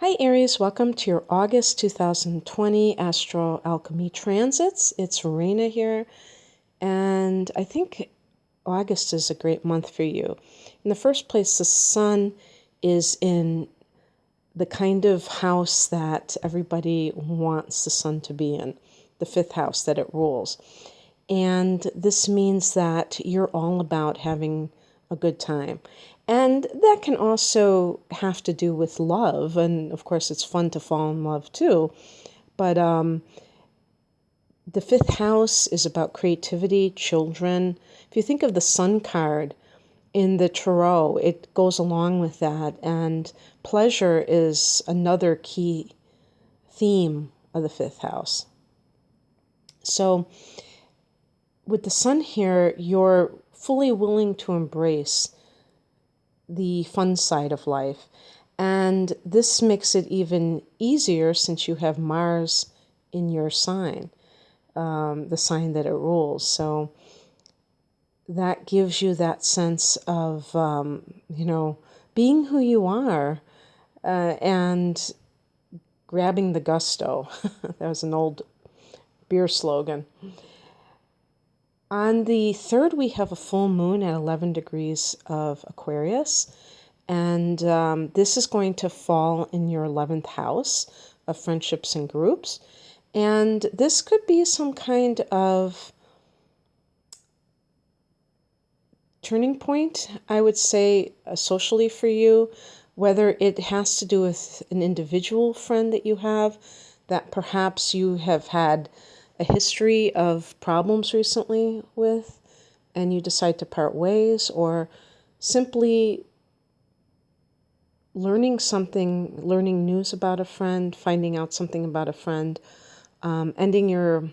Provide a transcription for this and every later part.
Hi Aries, welcome to your August 2020 Astro Alchemy transits. It's Raina here, and I think August is a great month for you. In the first place, the sun is in the kind of house that everybody wants the sun to be in, the fifth house that it rules. And this means that you're all about having a good time. And that can also have to do with love. And of course, it's fun to fall in love too. But the fifth house is about creativity, children. If you think of the sun card in the tarot, it goes along with that. And pleasure is another key theme of the fifth house. So with the sun here, you're fully willing to embrace the fun side of life. And this makes it even easier since you have Mars in your sign, the sign that it rules. So that gives you that sense of, being who you are and grabbing the gusto. That was an old beer slogan. On the 3rd, we have a full moon at 11 degrees of Aquarius, and this is going to fall in your 11th house of friendships and groups. And this could be some kind of turning point, I would say, socially for you, whether it has to do with an individual friend that you have, that perhaps you have had a history of problems recently with, and you decide to part ways, or simply learning news about a friend, finding out something about a friend, ending your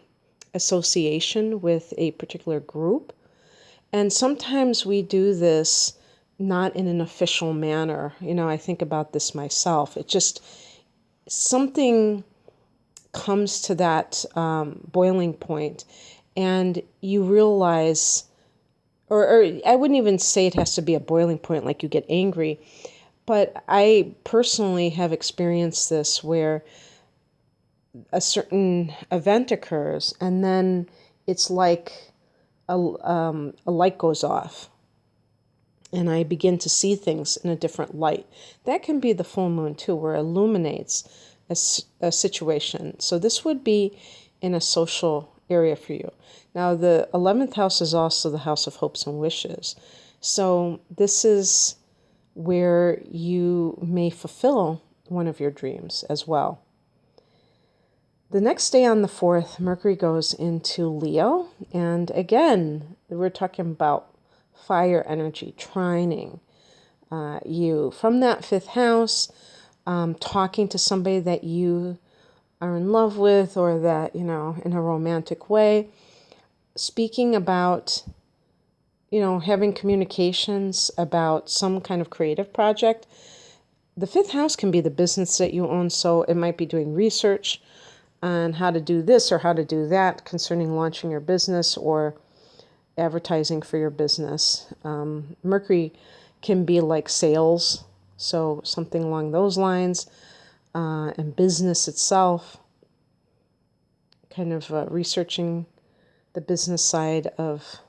association with a particular group. And sometimes we do this not in an official manner. I think about this myself. It just, something comes to that boiling point, and you realize, or I wouldn't even say it has to be a boiling point like you get angry, but I personally have experienced this where a certain event occurs and then it's like a light goes off and I begin to see things in a different light. That can be the full moon too, where it illuminates a situation. So this would be in a social area for you. Now, the 11th house is also the house of hopes and wishes. So this is where you may fulfill one of your dreams as well. The next day on the 4th, Mercury goes into Leo. And again, we're talking about fire energy, trining you from that 5th house, talking to somebody that you are in love with, or that, in a romantic way, speaking about, having communications about some kind of creative project. The 5th house can be the business that you own, so it might be doing research on how to do this or how to do that concerning launching your business or advertising for your business. Mercury can be like sales, so something along those lines, and business itself, kind of researching the business side of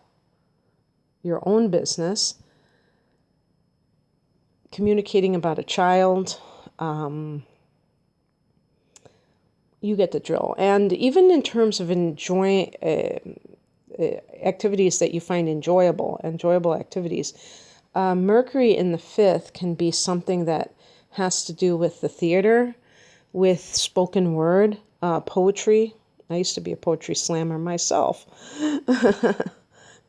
your own business, communicating about a child. You get the drill. And even in terms of activities that you find enjoyable activities, Mercury in the 5th can be something that has to do with the theater, with spoken word, poetry. I used to be a poetry slammer myself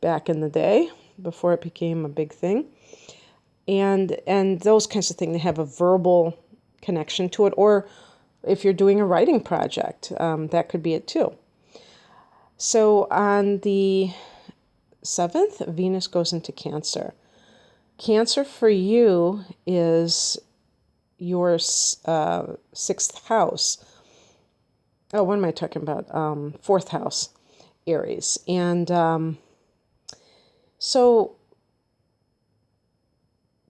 back in the day before it became a big thing. And those kinds of things, they have a verbal connection to it. Or if you're doing a writing project, that could be it too. So on the 7th, Venus goes into Cancer. Cancer for you is your 6th house. Oh, what am I talking about? 4th house, Aries. And so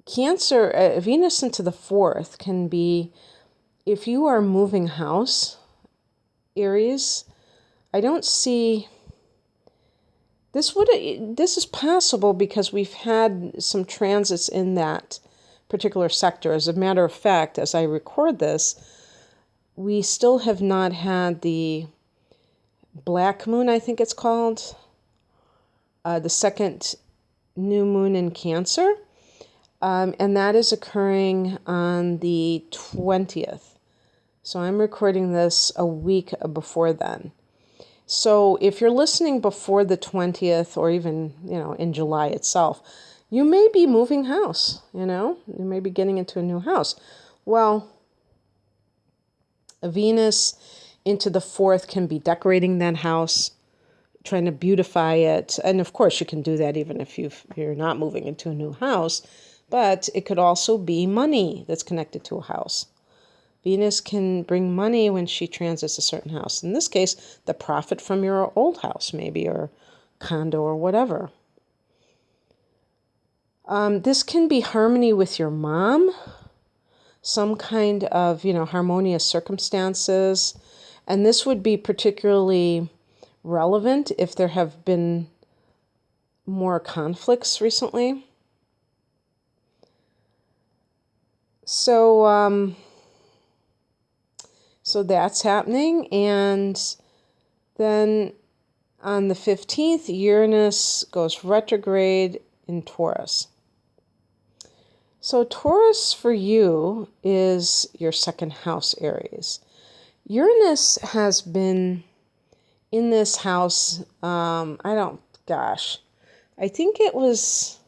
Cancer, Venus into the 4th can be if you are moving house, Aries, I don't see this is possible because we've had some transits in that particular sector. As a matter of fact, as I record this, we still have not had the black moon, I think it's called, the second new moon in Cancer, and that is occurring on the 20th. So I'm recording this a week before then. So if you're listening before the 20th or even, in July itself, you may be moving house, you may be getting into a new house. Well, Venus into the 4th can be decorating that house, trying to beautify it. And of course, you can do that even if you're not moving into a new house, but it could also be money that's connected to a house. Venus can bring money when she transits a certain house. In this case, the profit from your old house, maybe, or condo or whatever. This can be harmony with your mom, some kind of, harmonious circumstances. And this would be particularly relevant if there have been more conflicts recently. So that's happening. And then on the 15th, Uranus goes retrograde in Taurus. So Taurus for you is your second house, Aries. Uranus has been in this house, I think it was,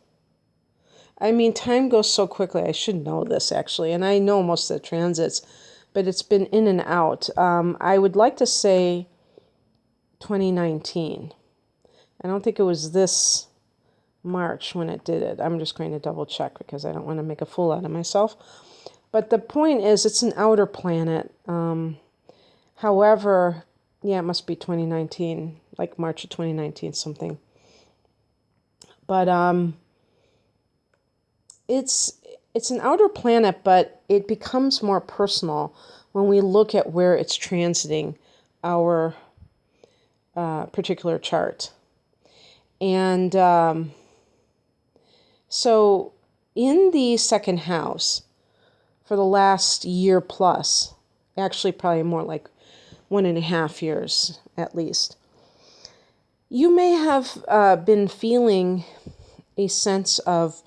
time goes so quickly. I should know this actually. And I know most of the transits, but it's been in and out. I would like to say 2019. I don't think it was this March when it did it. I'm just going to double check because I don't want to make a fool out of myself. But the point is, it's an outer planet. However, it must be 2019, like March of 2019, something. But it's an outer planet, but it becomes more personal when we look at where it's transiting our particular chart. And so in the second house, for the last year plus, actually probably more like 1.5 years at least, you may have been feeling a sense of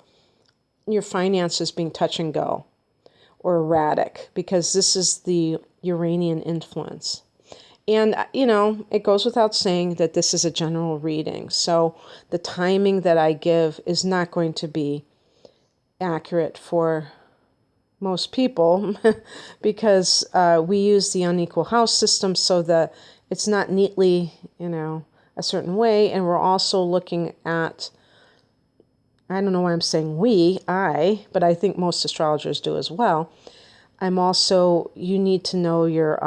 your finances being touch and go or erratic, because this is the Uranian influence. And, it goes without saying that this is a general reading. So the timing that I give is not going to be accurate for most people because we use the unequal house system so that it's not neatly, a certain way. And we're also looking at, I don't know why I'm saying but I think most astrologers do as well. You need to know your,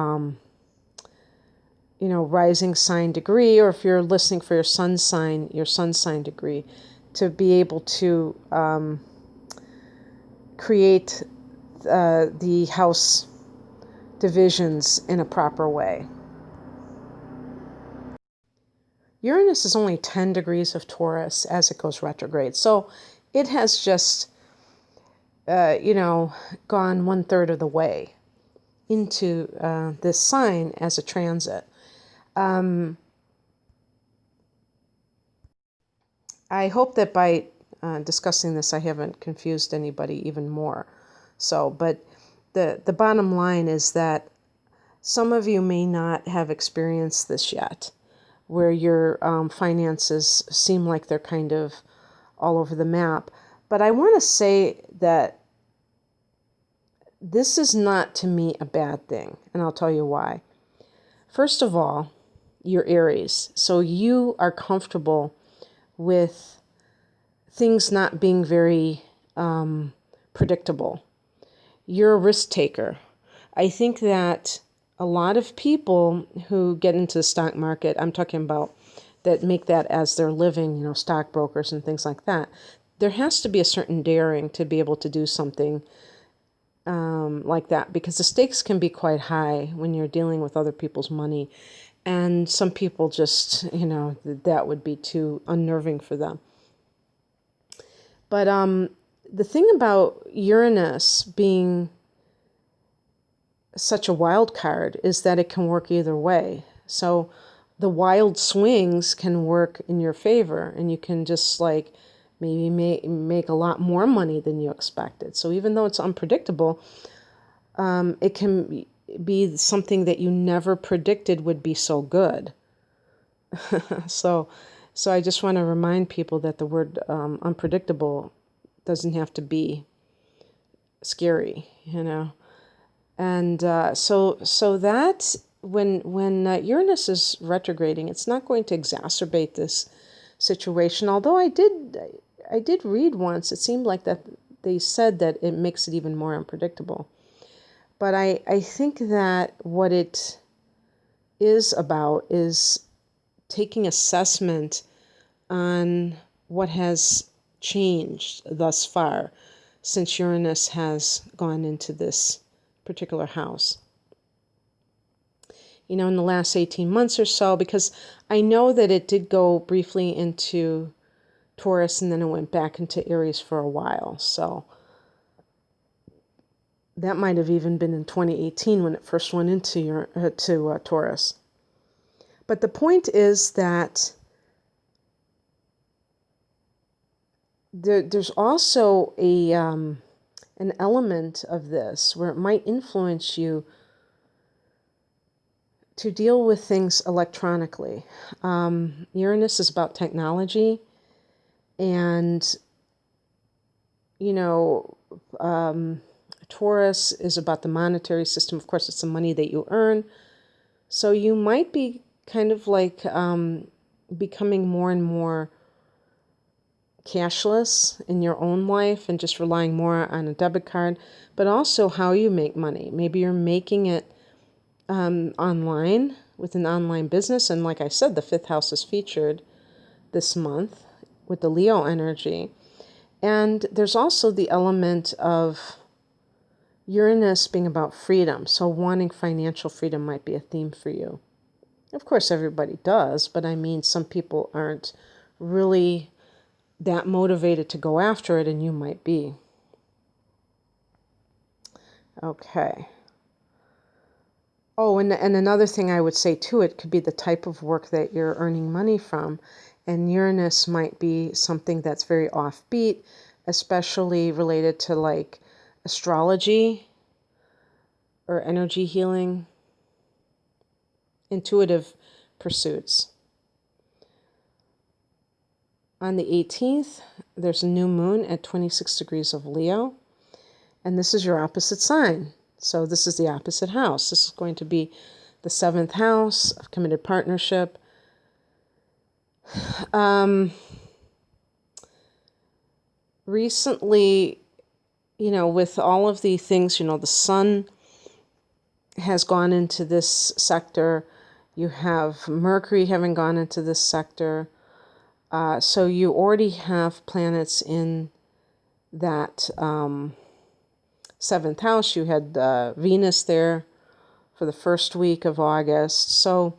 rising sign degree, or if you're listening for your sun sign degree, to be able to create the house divisions in a proper way. Uranus is only 10 degrees of Taurus as it goes retrograde. So it has just, gone 1/3 of the way into this sign as a transit. I hope that by discussing this, I haven't confused anybody even more. But the bottom line is that some of you may not have experienced this yet, where your finances seem like they're kind of all over the map. But I want to say that this is not, to me, a bad thing, and I'll tell you why. First of all, you're Aries, so you are comfortable with things not being very predictable. You're a risk taker. I think that a lot of people who get into the stock market, I'm talking about that make that as their living, stockbrokers and things like that, there has to be a certain daring to be able to do something like that, because the stakes can be quite high when you're dealing with other people's money. And some people just, that would be too unnerving for them. But the thing about Uranus being such a wild card is that it can work either way. So the wild swings can work in your favor, and you can just like maybe make a lot more money than you expected. So even though it's unpredictable, it can be something that you never predicted would be so good. So I just want to remind people that the word unpredictable doesn't have to be scary, And so that when Uranus is retrograding, it's not going to exacerbate this situation. Although I did read once, it seemed like that they said that it makes it even more unpredictable. But I think that what it is about is taking assessment on what has changed thus far since Uranus has gone into this particular house. In the last 18 months or so, because I know that it did go briefly into Taurus and then it went back into Aries for a while. So that might have even been in 2018 when it first went into Taurus. But the point is that there's also an element of this where it might influence you to deal with things electronically. Uranus is about technology, and Taurus is about the monetary system. Of course, it's the money that you earn. So you might be kind of like becoming more and more cashless in your own life and just relying more on a debit card, but also how you make money. Maybe you're making it online with an online business. And like I said, the fifth house is featured this month with the Leo energy. And there's also the element of Uranus being about freedom. So wanting financial freedom might be a theme for you. Of course, everybody does, but I mean, some people aren't really that motivated to go after it, and you might be. Okay. Oh, and another thing I would say too, it could be the type of work that you're earning money from. And Uranus might be something that's very offbeat, especially related to like astrology or energy healing, intuitive pursuits. On the 18th, there's a new moon at 26 degrees of Leo, and this is your opposite sign. So this is the opposite house. This is going to be the 7th house of committed partnership. Recently, with all of the things, the sun has gone into this sector. You have Mercury having gone into this sector. So you already have planets in that 7th house. You had Venus there for the first week of August. So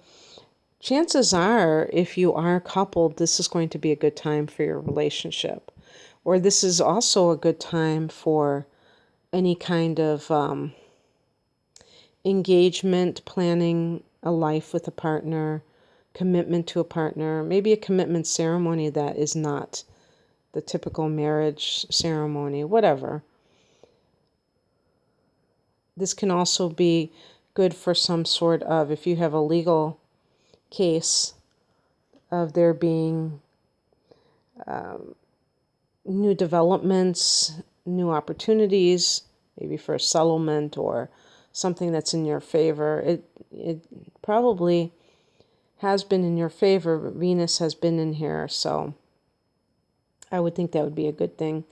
chances are, if you are coupled, this is going to be a good time for your relationship. Or this is also a good time for any kind of engagement, planning a life with a partner, commitment to a partner, maybe a commitment ceremony that is not the typical marriage ceremony, whatever. This can also be good for some sort of, if you have a legal case of there being new developments, new opportunities, maybe for a settlement or something that's in your favor. It probably has been in your favor. Venus has been in here, so I would think that would be a good thing.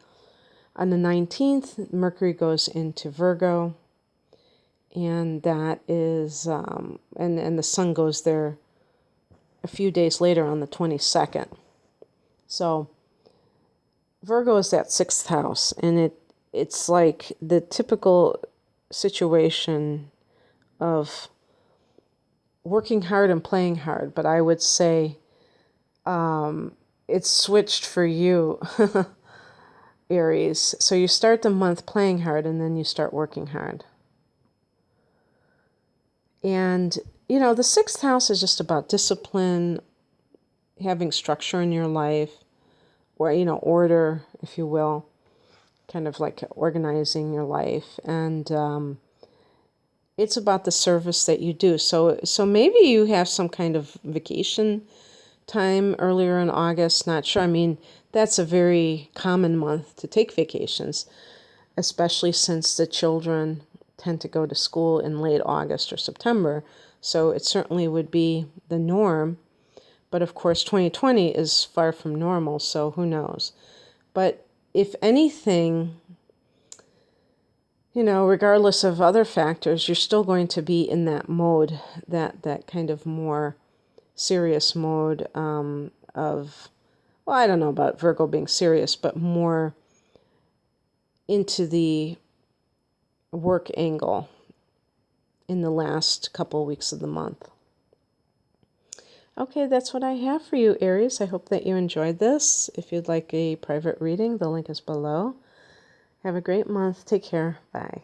On the 19th, Mercury goes into Virgo, and that is, and the sun goes there a few days later on the 22nd. So Virgo is that 6th house, and it's like the typical situation of working hard and playing hard, but I would say it's switched for you, Aries. So you start the month playing hard and then you start working hard. And, the sixth house is just about discipline, having structure in your life, or, order, if you will, kind of like organizing your life. And it's about the service that you do. So maybe you have some kind of vacation time earlier in August, not sure. I mean, that's a very common month to take vacations, especially since the children tend to go to school in late August or September. So it certainly would be the norm. But of course, 2020 is far from normal, so who knows? But if anything, regardless of other factors, you're still going to be in that mode, that kind of more serious mode of, well, I don't know about Virgo being serious, but more into the work angle in the last couple weeks of the month. Okay, that's what I have for you, Aries. I hope that you enjoyed this. If you'd like a private reading, the link is below. Have a great month. Take care. Bye.